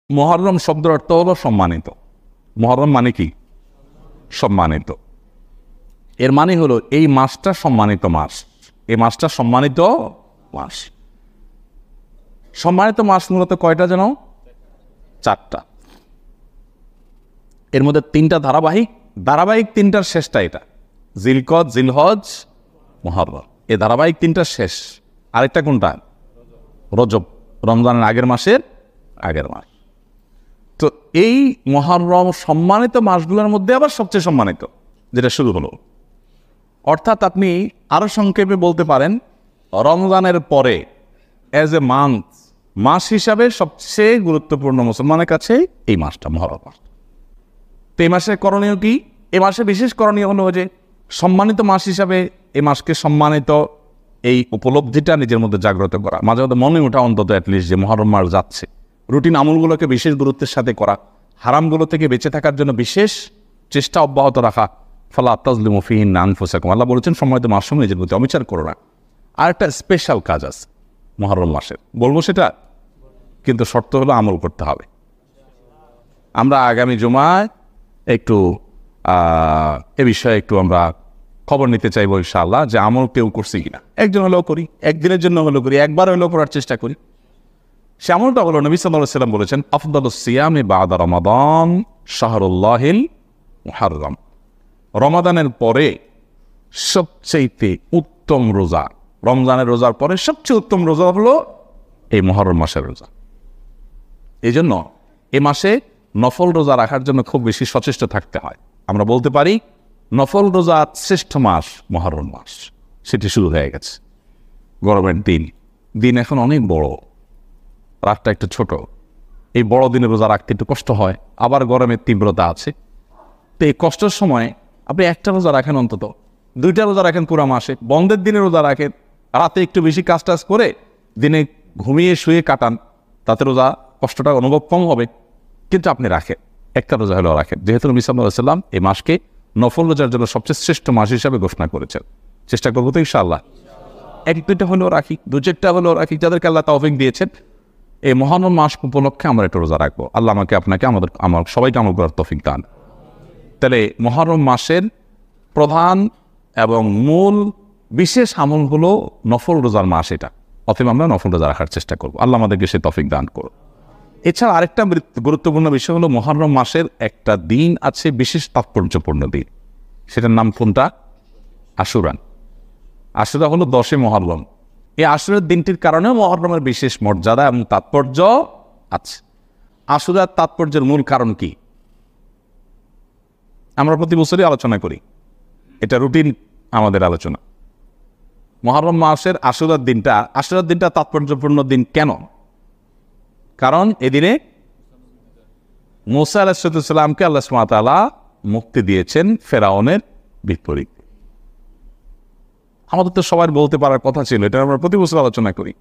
মুহররম শব্দের অর্থ হলো সম্মানিত। মুহররম মানে কি? সম্মানিত। এর মানে হলো এই মাসটা সম্মানিত মাস, এই মাসটা সম্মানিত মাস। সম্মানিত মাস মূলত কয়টা যেন? 4টা। এর মধ্যে 3টা ধারাবাহিক 3টার শেষটা এটা, জিলকদ, জিলহজ, মুহররম। এই ধারাবাহিক 3টার শেষ। আরেকটা কোনটা? রজব, রমজানের আগের মাসের আগের মাস। তো এই মুহররম সম্মানিত মাসগুলোর মধ্যে আবার সবচেয়ে সম্মানিত যেটা শুরু হলো। অর্থাৎ আপনি আরো সংক্ষেপে বলতে পারেন রমজানের পরে অ্যাজ এ মাস হিসাবে সবচেয়ে গুরুত্বপূর্ণ মুসলমানের কাছে এই মাসটা, মুহররম মাস। তো এই মাসে করণীয় কি? এই মাসে বিশেষ করণীয় হলো যে সম্মানিত মাস হিসাবে এই মাসকে সম্মানিত এই উপলব্ধিটা নিজের মধ্যে জাগ্রত করা, মাঝে মধ্যে মনে ওঠা অন্তত অ্যাটলিস্ট যে মুহররম মাস যাচ্ছে, রুটিন আমলগুলোকে বিশেষ গুরুত্বের সাথে করা, হারামগুলো থেকে বেঁচে থাকার জন্য বিশেষ চেষ্টা অব্যাহত রাখা। ফালা তাজলিমু ফিহিন্না আনফুসাকুম, আল্লাহ বলেছেন সম্মানিত মাস সময় নিজের প্রতি অবিচার করো না। আর একটা স্পেশাল কাজ আছে মুহররম মাসের, বলবো সেটা, কিন্তু শর্ত হলো আমল করতে হবে। আমরা আগামী জুমায় একটু এ বিষয়ে একটু আমরা খবর নিতে চাইবো ইনশাআল্লাহ, যে আমল কেউ করছে কিনা। একজন হলেও করি, একদিনের জন্য হলেও করি, একবার হলেও করার চেষ্টা করি। সে আমলটা হলো নবী সাল্লাল্লাহু আলাইহি ওয়াসাল্লাম বলেছেন আফদালুস সিয়ামি বা'দা রমাদান শাহরুল্লাহিল মুহররম, রমাদানের পরে সবচেয়ে উত্তম রোজা, রমজানের রোজার পরে সবচেয়ে উত্তম রোজা হলো এই মুহররম মাসের রোজা। এই জন্য এ মাসে নফল রোজা রাখার জন্য খুব বেশি সচেষ্ট থাকতে হয়। আমরা বলতে পারি নফল রোজার শ্রেষ্ঠ মাস মুহররম মাস, সেটি শুরু হয়ে গেছে। গরমের দিন এখন অনেক বড়, রাতটা একটু ছোট। এই বড় দিনে রোজা রাখতে একটু কষ্ট হয়, আবার গরমের তীব্রতা আছে। তো এই কষ্টের সময় আপনি একটা রোজা রাখেন, অন্তত 2টা রোজা রাখেন পুরো মাসে, বন্ধের দিনে রোজা রাখেন, রাতে একটু বেশি কাজ টাজ করে দিনে ঘুমিয়ে শুয়ে কাটান, তাতে রোজা কষ্টটা অনুভব কম হবে, কিন্তু আপনি রাখেন, একটা রোজা হলেও রাখেন। যেহেতু নবী সাল্লাল্লাহু আলাইহি ওয়াসাল্লাম এই মাসকে নফল রোজার জন্য সবচেয়ে শ্রেষ্ঠ মাস হিসাবে ঘোষণা করেছেন। চেষ্টা করবো তো ইনশাআল্লাহ 1-2টা হলেও রাখি, 2-4টা হলেও রাখি, যাদেরকে আল্লাহ তৌফিক দিয়েছেন। এই মহান মাস উপলক্ষে আমরা একটা রোজা রাখবো। আল্লাহ আমাকে, আপনাকে, আমার সবাইকে আমল করার তৌফিক দান। তাহলে মুহররম মাসের প্রধান এবং মূল বিশেষ আমল হলো নফল রোজার মাস এটা, অতএব আমরা নফল রোজা রাখার চেষ্টা করবো। আল্লাহ আমাদেরকে সে তৌফিক দান করুন। এছাড়া আরেকটা গুরুত্বপূর্ণ বিষয় হলো মুহররম মাসের একটা দিন আছে বিশেষ তাৎপর্যপূর্ণ দিন, সেটার নাম কোনটা? আশুরা। আশুরা হলো 10 মুহররম। এই আশুরার দিনটির কারণেও মুহররমের বিশেষ মর্যাদা এবং তাৎপর্য আছে। আশুরার তাৎপর্যের মূল কারণ কি আমরা প্রতি বছরই আলোচনা করি, এটা রুটিন আমাদের আলোচনা। মুহররম মাসের আশুরার দিনটা তাৎপর্যপূর্ণ দিন কেন? কারণ এদিনে মুসা আলাইহিস সালামকে আল্লাহ সুবহানাহু ওয়া তাআলা মুক্তি দিয়েছেন ফেরাউনের বিপরীতে। আমাদের তো সবার বলতে পারার কথা ছিল, এটা আমরা প্রতি বছর আলোচনা করি।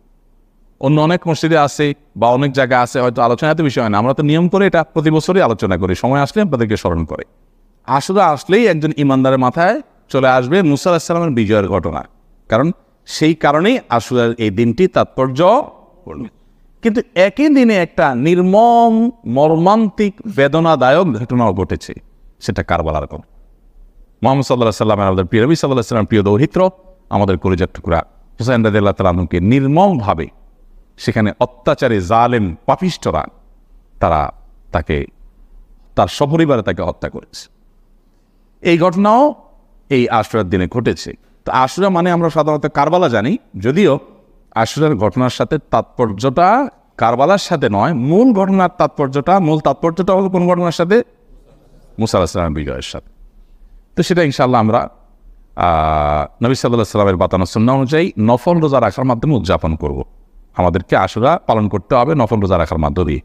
অন্য অনেক মসজিদে আছে বা অনেক জায়গায় আছে, হয়তো আলোচনা এত বিষয় না, আমরা তো নিয়ম করে এটা প্রতি বছরই আলোচনা করি, সময় আসলে আপনাদেরকে স্মরণ করে। আশুরা আসলেই একজন ইমানদারের মাথায় চলে আসবে মুসা আলাইহিস সালামের বিজয়ের ঘটনা, কারণ সেই কারণেই আশুরার এই দিনটি তাৎপর্যপূর্ণ। কিন্তু একই দিনে একটা নির্মম মর্মান্তিক বেদনাদায়ক ঘটনাও ঘটেছে, সেটা কারবালার ঘটনা। মুহাম্মদ সাল্লাল্লাহু আলাইহি ওয়াসাল্লাম, আমাদের প্রিয় নবী সাল্লাল্লাহু আলাইহি ওয়াসাল্লাম প্রিয় দৌহিত্র, আমাদের কলিজার টুকরা হুসাইন রাদিয়াল্লাহু তাআলা আনহুকে নির্মমভাবে সেখানে অত্যাচারী জালেম পাপিষ্ঠরা তাকে তার সপরিবারে তাকে হত্যা করেছে। এই ঘটনাও এই আশুরার দিনে ঘটেছে। তো আশুরা মানে আমরা সাধারণত কারবালা জানি, যদিও আশুরার ঘটনার সাথে তাৎপর্যটা কারবালার সাথে নয়, মূল তাৎপর্যটা হলো কোন ঘটনার সাথে? মুসা আলাইহিস সালামের বিজয়ের সাথে। তো সেটা ইনশাআল্লাহ আমরা নবী সাল্লাল্লাহু আলাইহি ওয়াসাল্লামের বাতানো সুন্নাহ অনুযায়ী নফল রোজা রাখার মাধ্যমে উদযাপন করব। আমাদেরকে আশুরা পালন করতে হবে নফল রোজা রাখার মাধ্যমে।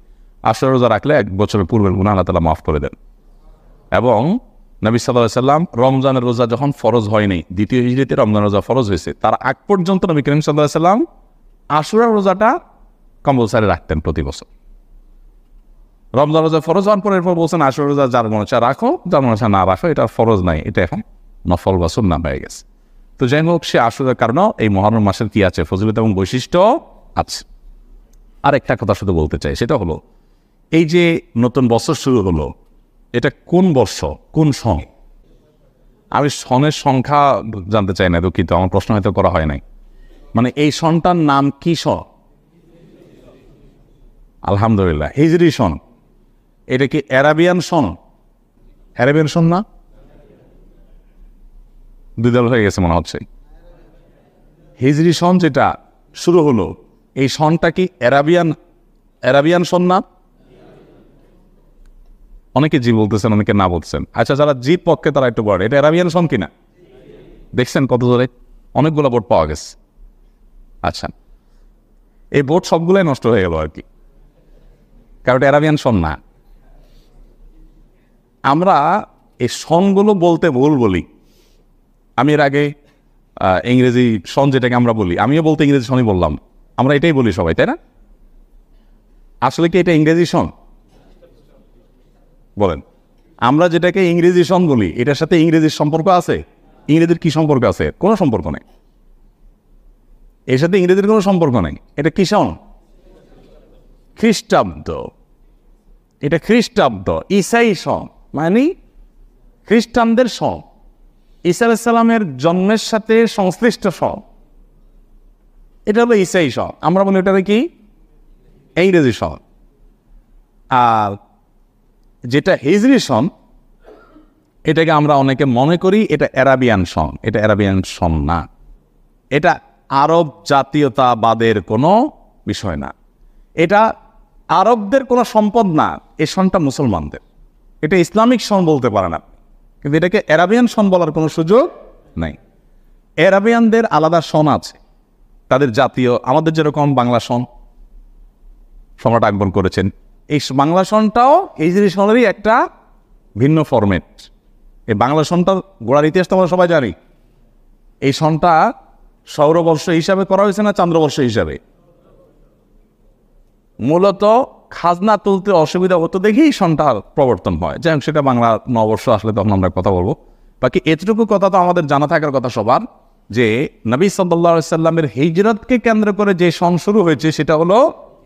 আশুরা রোজা রাখলে 1 বছরের পূর্বের গুনাহ আল্লাহ তাআলা মাফ করে দেন। এবং নবী সাল্লাল্লাহু আলাইহি ওয়াসাল্লাম রমজানের রোজা যখন ফরজ হয়নি, দ্বিতীয় হিজরিতে রমজান রোজা ফরজ হয়েছে, তার আগ পর্যন্ত নবী করিম সাল্লাল্লাহু আলাইহি ওয়াসাল্লাম আশুরা রোজাটা কম্পালসারি রাখতেন প্রতি বছর। রমজান রোজা ফরজ হওয়ার পর এরপর বলছেন আশুরা রোজা যার মনে চায় রাখো, যার মনে চায় না রাখো, এটা ফরজ নাই, এটা এখন নফল বা সুন্নাহ হয়ে গেছে। তো যাই হোক, সে আশুরার কারণেও এই মুহররম মাসের কি আছে? ফজিলত এবং বৈশিষ্ট্য আছে। আর একটা কথা শুধু বলতে চাই, সেটা হলো এই যে নতুন বছর শুরু হলো, এটা কোন বর্ষ, কোন সন? আমি সনের সংখ্যা জানতে চাই না, দুঃখিত, আমার প্রশ্ন হয়তো করা হয় নাই। মানে এই সনটার নাম কি সন? আলহামদুলিল্লাহ, হিজরি সন। এটা কি অ্যারাবিয়ান সন? অ্যারাবিয়ান সন না? দুই দল হয়ে গেছে মনে হচ্ছে। হিজরি সন যেটা শুরু হলো, এই সনটা কি অ্যারাবিয়ান সন না? অনেকে জি বলতেছেন, অনেকে না বলতেছেন। আচ্ছা, যারা জির পক্ষে তারা একটু বলেন, এটা অ্যারাবিয়ান সন কিনা? দেখছেন কত জোরে, অনেকগুলো ভোট পাওয়া গেছে। আচ্ছা, এই ভোট সবগুলোই নষ্ট হয়ে গেল আর কি, কারণ এটা অ্যারাবিয়ান সন না। আমরা এই সনগুলো বলতে ভুল বলি। আমি এর আগে ইংরেজি সন যেটাকে আমরা বলি, আমিও বলতে ইংরেজি সনই বললাম, আমরা এটাই বলি সবাই, তাই না? আসলে কি এটা ইংরেজি সন? বলেন, আমরা যেটাকে ইংরেজি সন বলি, এটার সাথে ইংরেজির সম্পর্ক আছে? ইংরেজির কি সম্পর্ক আছে? কোনো সম্পর্ক নেই, এর সাথে ইংরেজির কোনো সম্পর্ক নেই। এটা কি সন? খ্রিস্টাব্দ। এটা খ্রিস্টাব্দ, ঈসাই সন, মানে খ্রিস্টানদের সন, ঈসা আলাইহিস সালামের জন্মের সাথে সংশ্লিষ্ট সন। এটা হলো ঈসাই সন, আমরা বলি এটা কি ইংরেজি সন। আর যেটা হিজরি সন, এটাকে আমরা অনেকে মনে করি এটা অ্যারাবিয়ান সন। এটা অ্যারাবিয়ান সন না, এটা আরব জাতীয়তাবাদের কোনো বিষয় না, এটা আরবদের কোনো সম্পদ না। এই সনটা মুসলমানদের, এটা ইসলামিক সন বলতে পারে না, কিন্তু এটাকে অ্যারাবিয়ান সন বলার কোনো সুযোগ নাই। অ্যারাবিয়ানদের আলাদা সন আছে, তাদের জাতীয়, আমাদের যেরকম বাংলা সন সম্রাট আকবর করেছেন, এই বাংলা সনটাও হিজরি সনেরই একটা ভিন্ন ফরম্যাট। এই বাংলা সনটার গোড়ার ইতিহাস তো আমরা সবাই জানি। এই সনটা সৌরবর্ষ হিসাবে করা হয়েছে না চান্দ্রবর্ষ হিসাবে? মূলত খাজনা তুলতে অসুবিধা হতো দেখেই সনটা প্রবর্তন হয়। যাই হোক, সেটা বাংলা নববর্ষ আসলে তখন আমরা কথা বলবো। বাকি এতটুকু কথা তো আমাদের জানা থাকার কথা সবার, যে নবী সাল্লাল্লাহু আলাইহি সাল্লামের হিজরতকে কেন্দ্র করে যে সন শুরু হয়েছে সেটা হলো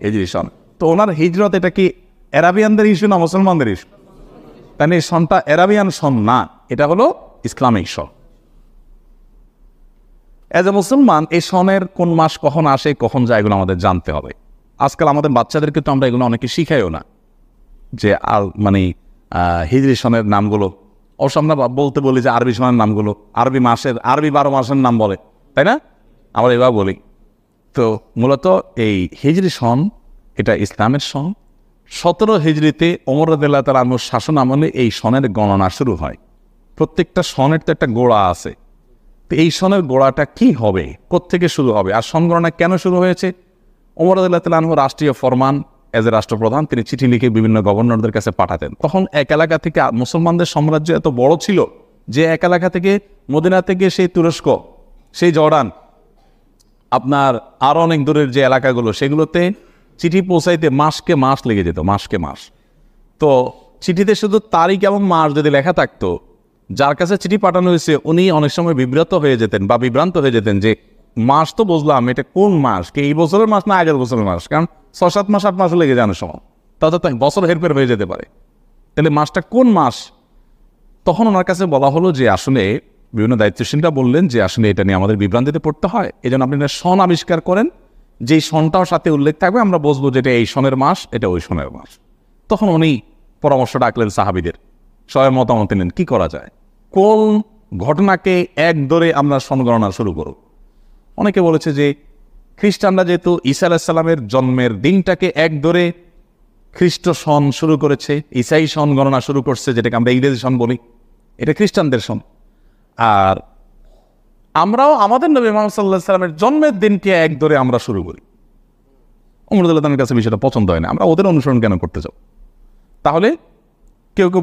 হিজরি সন। তো ওনার হিজরত, এটা কি অ্যারাবিয়ানদের ইস্যু না মুসলমানদের ইস্যু? তাই এই সনটা অ্যারাবিয়ান সন না, এটা হলো ইসলামিক সন। অ্যাজ এ মুসলমান এই সনের কোন মাস কখন আসে কখন যায় এগুলো আমাদের জানতে হবে। আজকাল আমাদের বাচ্চাদেরকে তো আমরা এগুলো অনেকে শিখাইও না, যে মানে হিজরি সনের নামগুলো। অবশ্য আমরা বলতে বলি যে আরবি সনের নামগুলো, আরবি 12 মাসের নাম বলে, তাই না? আমরা এবার বলি। তো মূলত এই হিজরি সন এটা ইসলামের সন। 17 হিজরিতে ওমর রাদিয়াল্লাহু তাআলা আনহুর শাসন আমলে এই সনের গণনা শুরু হয়। প্রত্যেকটা সনের তো একটা গোড়া আছে, তো এই সনের গোড়াটা কি হবে, কোত্থেকে শুরু হবে, আর সন গণনা কেন শুরু হয়েছে? ওমর রাদিয়াল্লাহু তাআলা আনহু রাষ্ট্রীয় ফরমান, এজ এ রাষ্ট্রপ্রধান, তিনি চিঠি লিখে বিভিন্ন গভর্নরদের কাছে পাঠাতেন। তখন এক এলাকা থেকে, মুসলমানদের সাম্রাজ্য এত বড় ছিল যে এক এলাকা থেকে, মদিনা থেকে সেই তুরস্ক, সেই জর্ডান, আপনার আরো অনেক দূরের যে এলাকাগুলো, সেগুলোতে চিঠি পৌঁছাইতে মাসকে মাস লেগে যেত, মাসকে মাস। তো চিঠিতে শুধু তারিখ এবং মাস যদি লেখা থাকতো, যার কাছে চিঠি পাঠানো হয়েছে উনি অনেক সময় বিভ্রান্ত হয়ে যেতেন যে মাস তো বুঝলাম, এটা কোন মাস, কি এই বছরের মাস না আগের বছরের মাস? কারণ 6-7 মাস 8 মাস লেগে যাওয়ার সময়, তাতে বছর হেরফের হয়ে যেতে পারে। তাহলে মাসটা কোন মাস? তখন ওনার কাছে বলা হলো যে আসলে বিভিন্ন দায়িত্বশীলরা বললেন যে আসলে এটা নিয়ে আমাদের বিভ্রান্তিতে পড়তে হয়, এই জন্য আপনি একটা সন আবিষ্কার করেন, যেই সনটাও সাথে উল্লেখ থাকবে, আমরা বুঝবো যে এটা এই সনের মাস, এটা ওই সনের মাস। তখন উনি পরামর্শ ডাকলেন সাহাবীদের, সবাই মতামত নিলেন কি করা যায়, কোন ঘটনাকে এক ধরে আমরা সন গণনা শুরু করব। অনেকে বলেছে যে খ্রিস্টানরা যেহেতু ঈসা আলাইহিস সালামের জন্মের দিনটাকে এক ধরে খ্রিস্ট সন শুরু করেছে, ঈসাই সন গণনা শুরু করছে, যেটাকে আমরা ইংরেজি সন বলি, এটা খ্রিস্টানদের সন। আর আমরাও আমাদের নবী মুহাম্মদ সাল্লাল্লাহু আলাইহি সাল্লামের জন্মের দিনকে এক ধরে আমরা শুরু করি। ওমর রাদিয়াল্লাহু তাআলার কাছে বিষয়টা পছন্দ হয় না, আমরা ওদের অনুসরণ কেন করতে চাও? তাহলে কেউ কেউ